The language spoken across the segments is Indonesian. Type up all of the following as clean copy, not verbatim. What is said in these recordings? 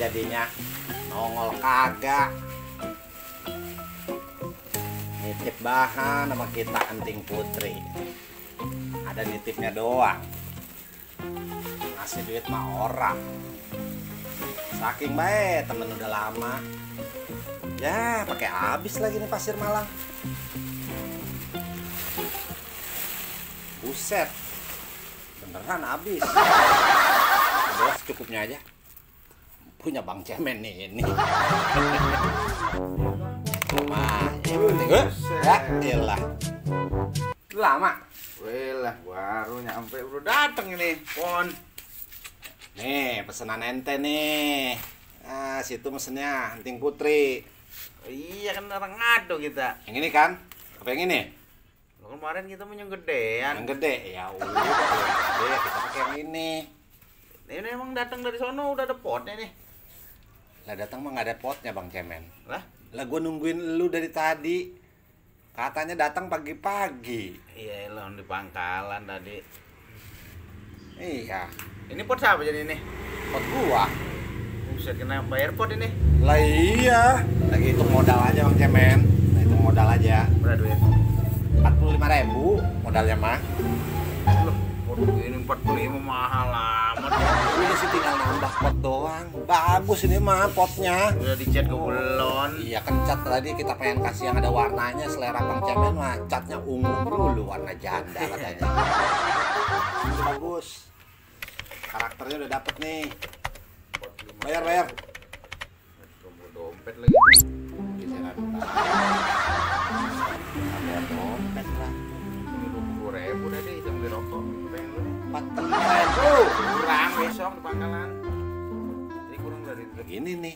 jadinya nongol kagak. Nitip bahan sama kita Enting Putri. Ada nitipnya doang. Ngasih duit mah orang. Saking baik temen udah lama. Ya pakai habis lagi nih pasir Malang. Buset. Beneran habis. Udah secukupnya aja. Punya Bang Cemen nih ini. Mah, ya elah. Lama. Welah, baru nyampe udah dateng ini, Pon. Nih, pesanan ente nih. Nah, situ mesennya Enting Putri. Iya kan orang ngado kita. Yang ini kan? Apa yang ini? Lo kemarin kita punya gedean. Yang gede. Ya udah, kalau yang gede ya kita pakai yang ini. Ini emang datang dari sono udah ada potnya nih. Lah datang mah nggak ada potnya Bang Cemen. Lah Gue nungguin lu dari tadi. Katanya datang pagi-pagi. iya lo di pangkalan tadi. Iya. Ini pot siapa jadi ini? Pot gua. Buset, kena bayar pot ini. Lah iya. Lagi hitung modal aja Bang Cemen. Nah, hitung modal aja. Berapa duit? 45.000 modalnya mah. Loh, pot ini 45 mahal amat. Udah sih tinggal nambah pot doang. Bagus ini mah potnya. Udah dicat ke belon. Iya kan cat tadi kita pengen kasih yang ada warnanya. Selera Bang Cemen mah catnya ungu dulu warna janda katanya. Itu bagus. Karakternya udah dapet nih. Bayar. Kamu dompet lagi. Geseran. Bayar dompet lah. Ini 20.000 tadi jam beli rokok. Pengen lu. 45.000. Kurang besok di pangkalan. Jadi kurang dari itu. Begini nih.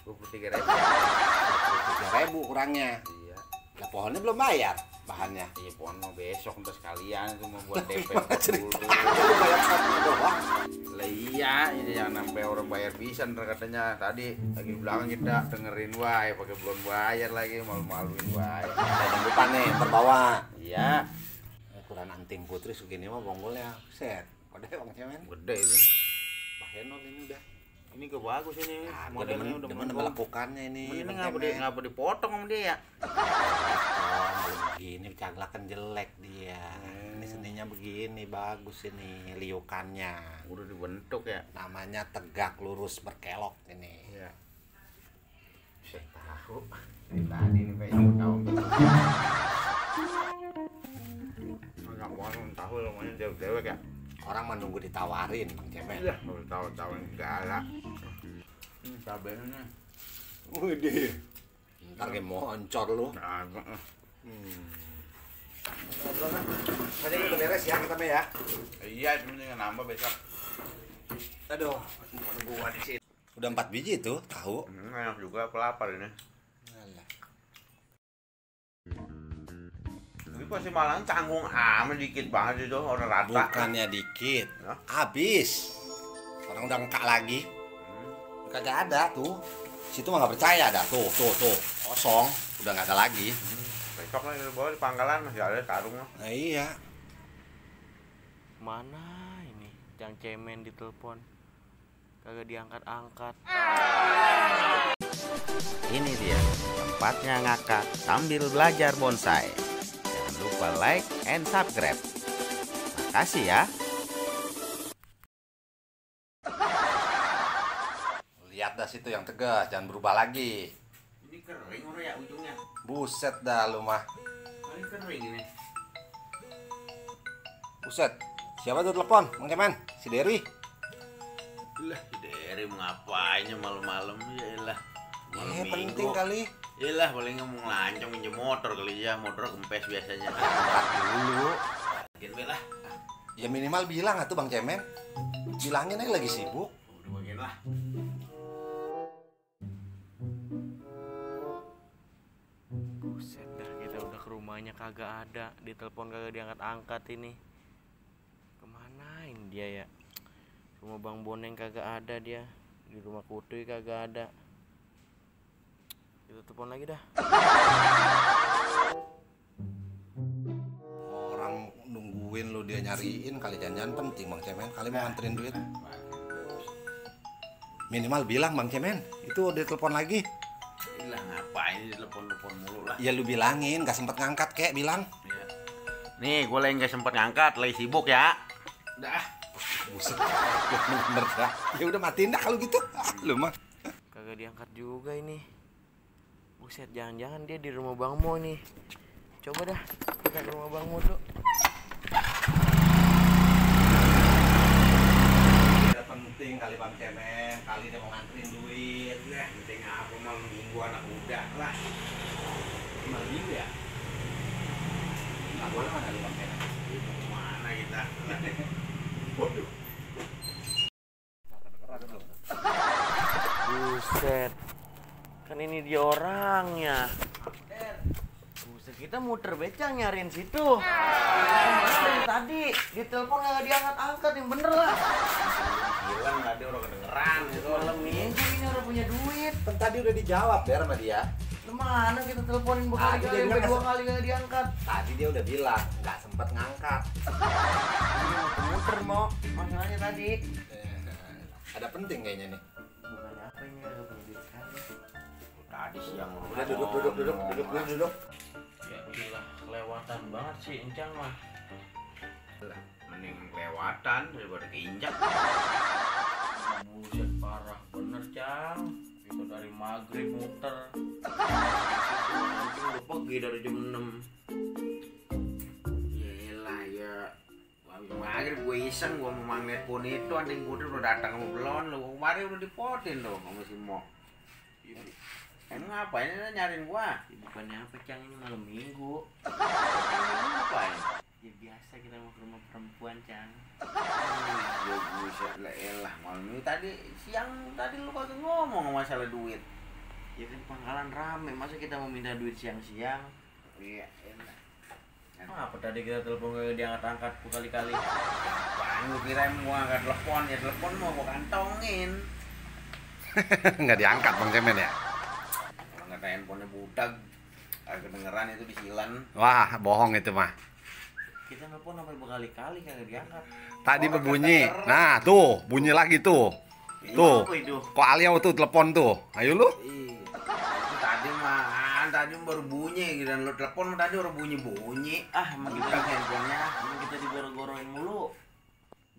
23.000. 3.000 kurangnya. Iya. Lah pohonnya belum bayar bahannya. Iya, pohon mau besok ntar sekalian itu mau buat DP Cerita 40. lu bayar potnya doang. Lah iya, ini jangan sampai orang bayar bisa ntar katanya. Tadi lagi di belakang kita dengerin wae pakai belum bayar lagi malu-maluin wae. Jangan lupa nih terbawa. Iya, Ukuran Enting Putri segini mah bonggolnya. Set. Kode Bang Cemen. gede itu. Pak Henol ini udah. Ini ke bagus ini. Nah, Modelnya udah demen melakukannya ini. Ini Bang Cemen. ngapa dipotong sama dia ya? Begini caglakan jelek dia. Ini seninya begini bagus ini liukannya. Udah dibentuk ya. Namanya tegak lurus berkelok ini. Iya. Saya tahu. Ini tadi nih kayaknya tahu. Enggak mau tahu namanya dewek ya. Orang menunggu ditawarin Bang Cemen. Iya, baru tahu enggak. Cabenya. Widih. Ntar kayak moncor lu. Nah, Tadi udah beres ya kita ya. iya, cuma tinggal nambah besok. Aduh, gua di sini. Udah 4 biji tuh, tahu. Enak juga, aku lapar ini. Tapi pasti Malang canggung amat dikit banget itu orang rata. Bukannya dikit, Hah? habis. Orang udah ngekak lagi. Kagak ada tuh. Situ mah nggak percaya dah. Tuh. Kosong, udah nggak ada lagi. Besok lah di bawah di pangkalan masih ada karung lah. Nah, iya. Mana ini Jang Cemen ditelepon kagak diangkat-angkat. Ini dia tempatnya ngakak sambil belajar bonsai. Jangan lupa like and subscribe. Makasih ya. Lihat dah situ yang tegas, jangan berubah lagi. Ini kering orang ya ujungnya. Buset dah lu mah. Ini kering ini. Buset. Siapa tuh telepon? Bang Cemen, si Dery. Lah, Deri mau ngapainnya malam-malam ya lah. Malam Penting kali. Iyalah paling ngomong lancong minjem motor kali ya, motor kempes biasanya. Dulu. Bagian lah. Ya minimal bilang atuh Bang Cemen. Bilangin aja lagi sibuk. Udah bagian lah. Buset dah, kita udah ke rumahnya kagak ada, ditelepon kagak diangkat-angkat ini. Kemana ini dia ya? Rumah Bang Boneng kagak ada dia, di rumah Kutuy kagak ada. Kita telepon lagi dah. Orang nungguin lu dia nyariin kali jangan penting Bang Cemen kali mau nganterin duit. Minimal bilang Bang Cemen, itu udah telepon lagi. Lah ngapain telepon-telepon mulu lah. Ya lu bilangin, gak sempet ngangkat kek, bilang. Ya. Nih, gue lagi nggak sempet ngangkat, lagi sibuk ya. Dah. Buset, bener dah. Ya udah matiin dah kalau gitu. Lu mah. Kagak diangkat juga ini. Buset, jangan-jangan dia di rumah Bang Mo nih. Coba dah kita ke rumah Bang Mo dulu. Tidak penting kali Bang Cemen, kali dia mau nganterin duit. Udah, penting apa malam minggu anak muda lah. Malam minggu ya? Nggak boleh mana lu Bang Cemen? Mau kemana kita? Buset, kan ini dia orangnya. Buset, kita muter becang nyariin situ. Dari tadi ditelepon nggak diangkat-angkat, yang bener lah. Hilang nggak ada orang kedengeran gitu. Malam minggu ini udah punya duit. Kan tadi udah dijawab Der sama dia. Kemana kita teleponin Tadi berkali-kali, dia sampai bilang 2 kali nggak diangkat. Tadi dia udah bilang, nggak sempet ngangkat. Ini muter mau, masalahnya tadi. Ada penting kayaknya nih. Bukan apa ini, ada punya duit sekali. Tadi siang Udah duduk. Ya gila, kelewatan banget sih Encang mah. Mending kelewatan daripada keinjak. Buset, parah bener Cang. Kita dari maghrib muter. Nanti udah pergi dari jam 6. Yelah ya. Habis maghrib gue iseng, gue mau ngeliat pun itu, anjing gue udah datang sama belon, lu kemarin udah dipotin tuh sama si Mo. Emang ngapain ini nyariin gua? Ya, bukannya apa Cang, ini malam minggu. Ngapain? Ya biasa kita mau ke rumah perempuan Cang. Ya buset lah elah, malam ini siang tadi lu kagak ngomong masalah duit. Ya kan pangkalan rame, masa kita mau minta duit siang-siang? Iya, elah. Apa tadi kita telepon gak diangkat-angkat berkali-kali? Apaan lu kira mau angkat telepon, ya telepon mau gua kantongin. Nggak diangkat Bang Cemen ya? Kalau nggak handphonenya budak, agak kedengeran itu disilan. Wah, bohong itu mah. Kita telepon sampai berkali-kali kagak diangkat. Tadi berbunyi. Nah, tuh, bunyi lagi tuh. Tuh. Apa itu? Kok Aliau tuh telepon tuh. Ayo lu. Iya. Itu tadi baru bunyi gitu, dan lu telepon tadi baru bunyi. Ah, emang Bukan kita handphonenya. emang kita digoro-goroin mulu.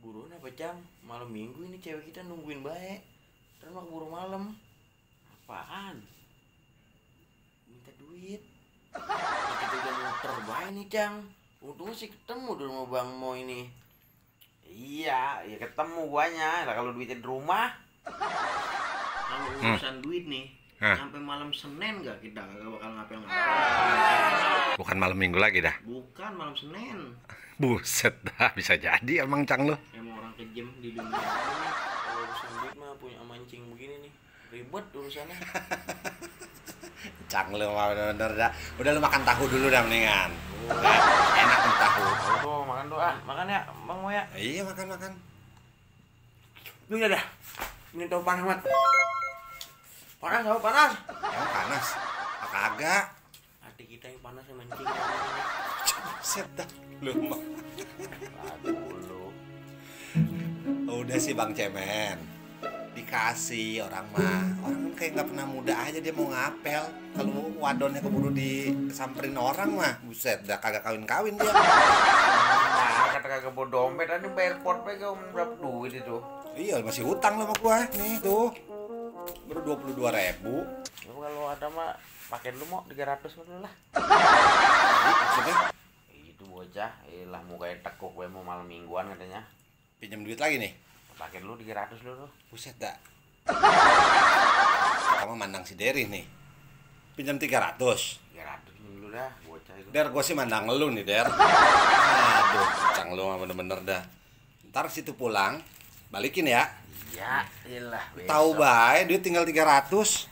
Buruan apa Cang? Malam minggu ini cewek kita nungguin baik. Terus mau keburu malam. Apaan? Minta duit. Ya, kita udah muter baik nih Cang. Untungnya sih ketemu di rumah Bang Mo ini. Iya, ya ketemu guanya. Lah kalau duitnya di rumah, Kalau urusan duit nih, sampai malam Senin gak kita gak bakal ngapel-ngapel. Bukan malam minggu lagi dah. Bukan malam Senin. Buset dah, bisa jadi emang Cang lu. Emang orang kejem di dunia ini. Kalau urusan duit mah punya mancing begini nih, ribet urusannya. Cang lu mah bener-bener dah. Udah lu makan tahu dulu dah mendingan. Nah, enak nih tahu. tuh makan tuh ah. Makan ya Bang Mo ya. Iya, makan. Duh ya dah. Ini tahu panas banget. Panas, tahu panas. Emang panas? Kagak. Hati kita yang panas yang mancing. Buset dah. Lu mah. Aduh lu. Udah sih Bang Cemen. Dikasih orang mah. Orang kan kayak nggak pernah muda aja dia mau ngapel. Kalau wadonnya keburu disamperin orang mah, buset dah kagak kawin-kawin dia. Nah, kata kagak bawa dompet, tadi bayar port pegang berapa duit itu? Iya, masih utang lo sama gua. Nih tuh. Baru 22.000. Lu kalau ada mah pakai dulu mau 300 dulu lah. Maksudnya Itu bocah, ilah mukanya tekuk gue mau malam mingguan katanya. pinjam duit lagi nih. Pakai dulu 300 dulu. Buset dah. Kamu mandang si Derry nih. Pinjam 300. 300 dulu dah, bocah itu. Der, gua sih mandang lu nih, Der. Aduh, cang lu mah bener-bener dah. Ntar situ pulang, balikin ya. Ya, ilah. Tahu bae duit tinggal 300.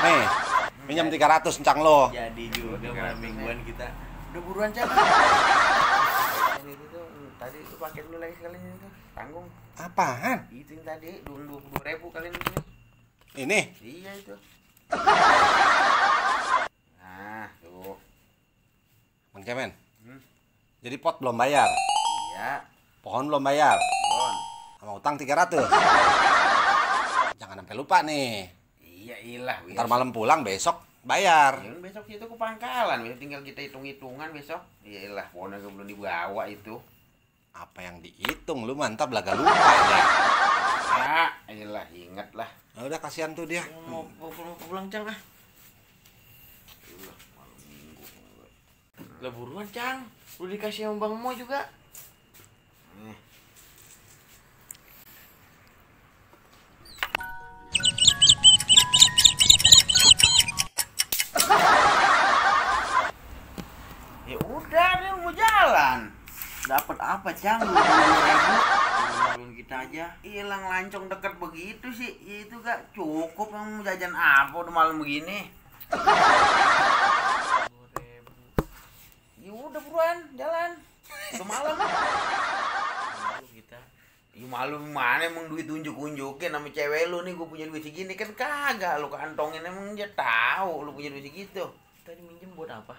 Nih, pinjam 300 cang lo. Jadi juga malam mingguan kita. Udah buruan Cang. Ini tuh tadi itu pakai dulu lagi sekali itu. Tanggung. Apaan? Itu yang tadi 22.000 kali ini. Ini? Iya itu. Nah, tuh. Bang Cemen. Hmm. Jadi pot belum bayar. Iya, Pohon belum bayar. Bon. Sama utang 300. Jangan sampai lupa nih. Iya ilah. Ntar malam pulang besok bayar. Ya, besok itu ke pangkalan, besok tinggal kita hitung-hitungan besok. Iyalah, pokoknya belum dibawa itu. Apa yang dihitung lu mantap belaga lupa ya. Ah, iyalah, ingat lah. Nah, udah kasihan tuh dia. Mau pulang Cang ah. Iyalah, malam minggu. Lah buruan Cang, lu dikasih sama Bang Mo juga. Ya udah, dia mau jalan. Dapat apa Cang? 20.000 kita aja. Hilang lancong deket begitu sih. Itu gak cukup, yang mau jajan apa udah malam begini. 20.000. Ya udah buruan, jalan. Udah malam. Malu kita. Ya malu mana emang duit unjuk-unjukin sama cewek lu nih, gue punya duit segini kan kagak lu kantongin, emang dia tahu lu punya duit segitu. Tadi minjem buat apa?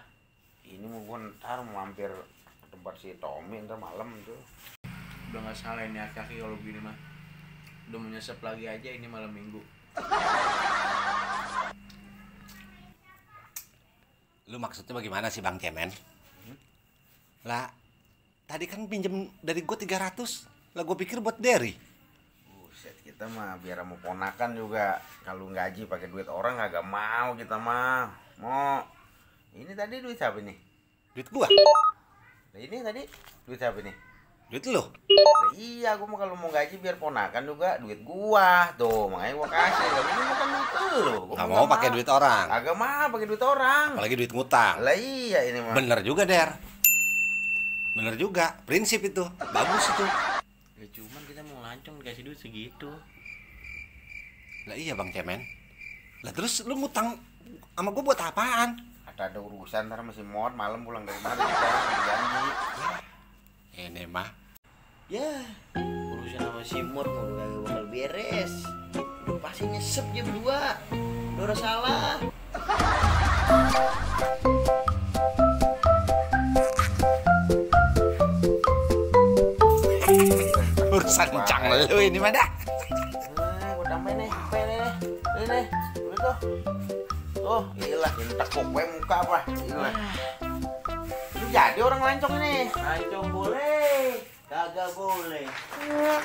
Ini mau gue ntar mampir ke tempat si Tommy ntar malam tuh. Udah nggak salah ini kaki kalau begini mah. Udah menyesap lagi aja ini malam minggu. Lu maksudnya bagaimana sih Bang Cemen? Lah, tadi kan pinjem dari gue 300. Lah gue pikir buat Derry. Buset, kita mah biar mau ponakan juga. Kalau gaji pakai duit orang kagak mau kita mah. Mau. Ini tadi duit siapa nih? Duit gua. Nah, ini tadi duit siapa nih? Duit lu. Nah, iya, gua mau kalau mau gaji biar ponakan juga duit gua. Tuh, makanya gua kasih. Kalau ini bukan duit lu. Gua Nggak mau pakai duit orang. Kagak mau pakai duit orang. Apalagi duit ngutang. Lah iya ini mah. Bener juga, Der. Bener juga. Prinsip itu. Bagus itu. Ya cuman kita mau lancong dikasih duit segitu. Lah iya Bang Cemen. Lah terus lu ngutang sama gua buat apaan? Ada urusan ntar masih mod malam pulang dari mana kita janji. Ini mah. Ya, urusan sama si Mur mau kagak bakal beres. Udah pasti nyesep dia berdua. Udah salah. Urusan cang lu ini mah dah. Gua tambahin nih, ini udah tuh. Oh, iyalah, ini tekuk gue muka apa? Iyalah. Lu jadi orang lancong ini. Lancong boleh, kagak boleh. Iya.